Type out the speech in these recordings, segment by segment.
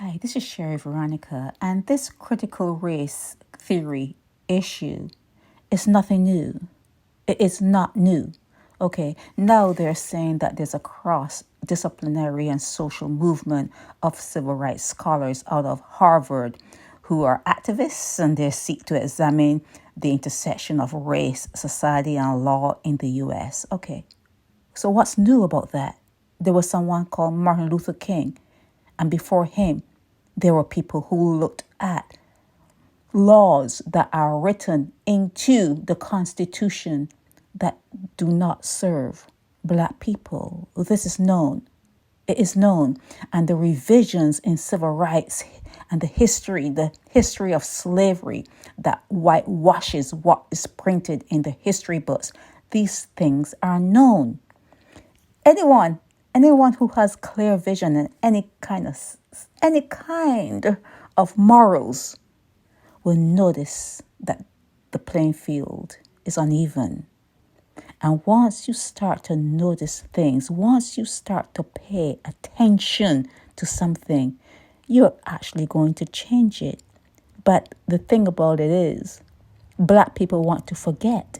Hi, this is Sherry Veronica, and this critical race theory issue is nothing new. It is not new. Okay, now they're saying that there's a cross disciplinary and social movement of civil rights scholars out of Harvard who are activists and they seek to examine the intersection of race, society, and law in the US. Okay, so what's new about that? There was someone called Martin Luther King, and before him, there were people who looked at laws that are written into the Constitution that do not serve Black people. This is known. It is known. And the revisions in civil rights and the history of slavery that whitewashes what is printed in the history books, these things are known. Anyone who has clear vision and any kind of morals will notice that the playing field is uneven. And once you start to notice things, once you start to pay attention to something, you're actually going to change it. But the thing about it is, Black people want to forget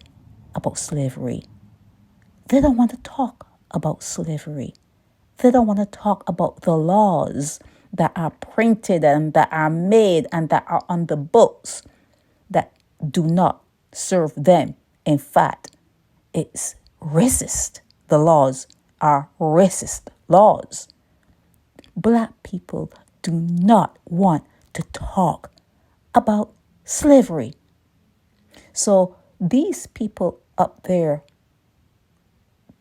about slavery. They don't want to talk about slavery. They don't want to talk about the laws that are printed and that are made and that are on the books that do not serve them. In fact, it's racist. The laws are racist laws. Black people do not want to talk about slavery. So these people up there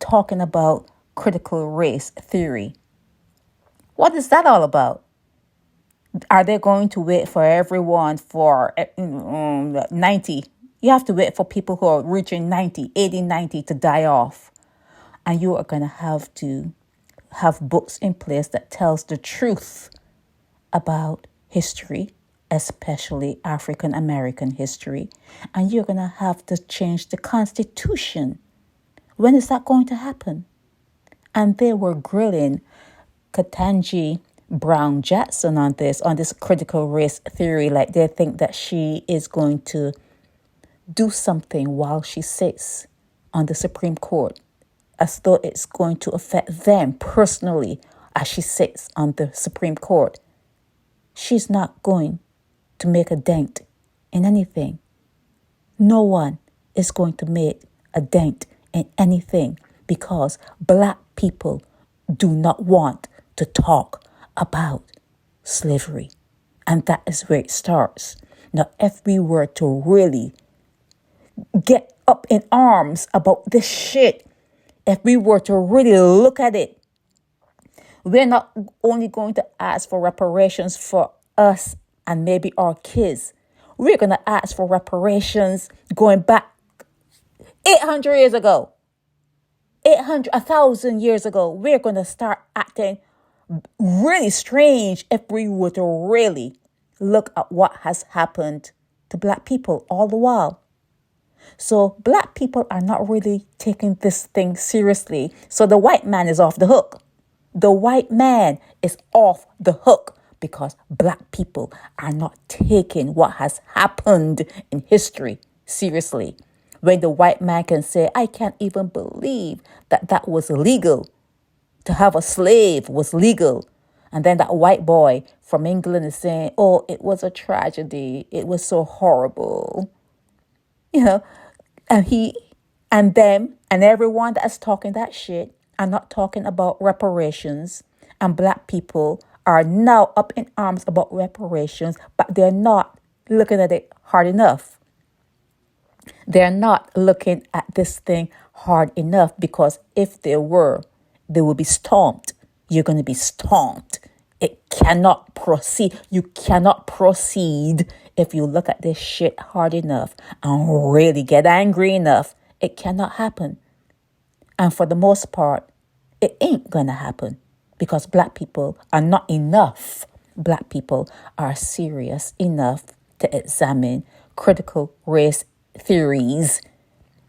talking about critical race theory, what is that all about? Are they going to wait for everyone for 90? You have to wait for people who are reaching 90, 80, 90 to die off. And you are going to have books in place that tells the truth about history, especially African American history. And you're going to have to change the Constitution. When is that going to happen? And they were grilling Ketanji Brown Jackson on this critical race theory, like they think that she is going to do something while she sits on the Supreme Court, as though it's going to affect them personally as she sits on the Supreme Court. She's not going to make a dent in anything. No one is going to make a dent in anything because Black people do not want to talk about slavery. And that is where it starts. Now, if we were to really get up in arms about this shit, if we were to really look at it, we're not only going to ask for reparations for us and maybe our kids. We're going to ask for reparations going back 800 years ago. 1,000 years ago. We're going to start acting really strange if we were to really look at what has happened to Black people all the while. So Black people are not really taking this thing seriously. So the white man is off the hook. The white man is off the hook because Black people are not taking what has happened in history seriously. When the white man can say, I can't even believe that was legal. To have a slave was legal. And then that white boy from England is saying, oh, it was a tragedy. It was so horrible. And he and them and everyone that's talking that shit are not talking about reparations. And Black people are now up in arms about reparations, but they're not looking at it hard enough. They're not looking at this thing hard enough because if they were, they will be stomped. You're going to be stomped. It cannot proceed. You cannot proceed if you look at this shit hard enough and really get angry enough. It cannot happen. And for the most part, it ain't going to happen because Black people are not enough. Black people are serious enough to examine critical race theories,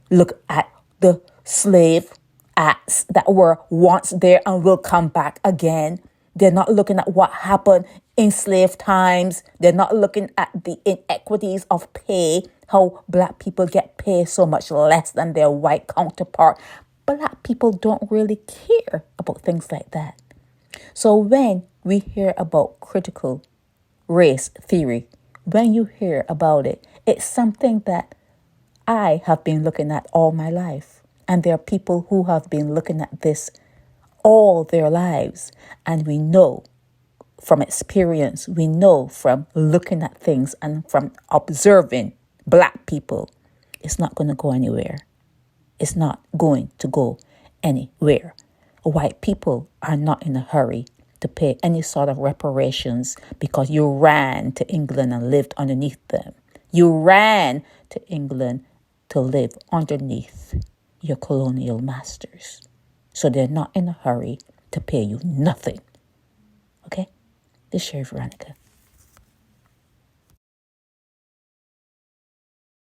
look at the slave acts that were once there and will come back again. They're not looking at what happened in slave times. They're not looking at the inequities of pay, how black people get paid so much less than their white counterpart. Black people don't really care about things like that. So when we hear about critical race theory, when you hear about it, it's something that I have been looking at all my life. And there are people who have been looking at this all their lives. And we know from experience, we know from looking at things and from observing black people, it's not going to go anywhere. It's not going to go anywhere. White people are not in a hurry to pay any sort of reparations because you ran to England and lived underneath them. You ran to England to live underneath your colonial masters. So they're not in a hurry to pay you nothing. Okay? This is Sherry Veronica.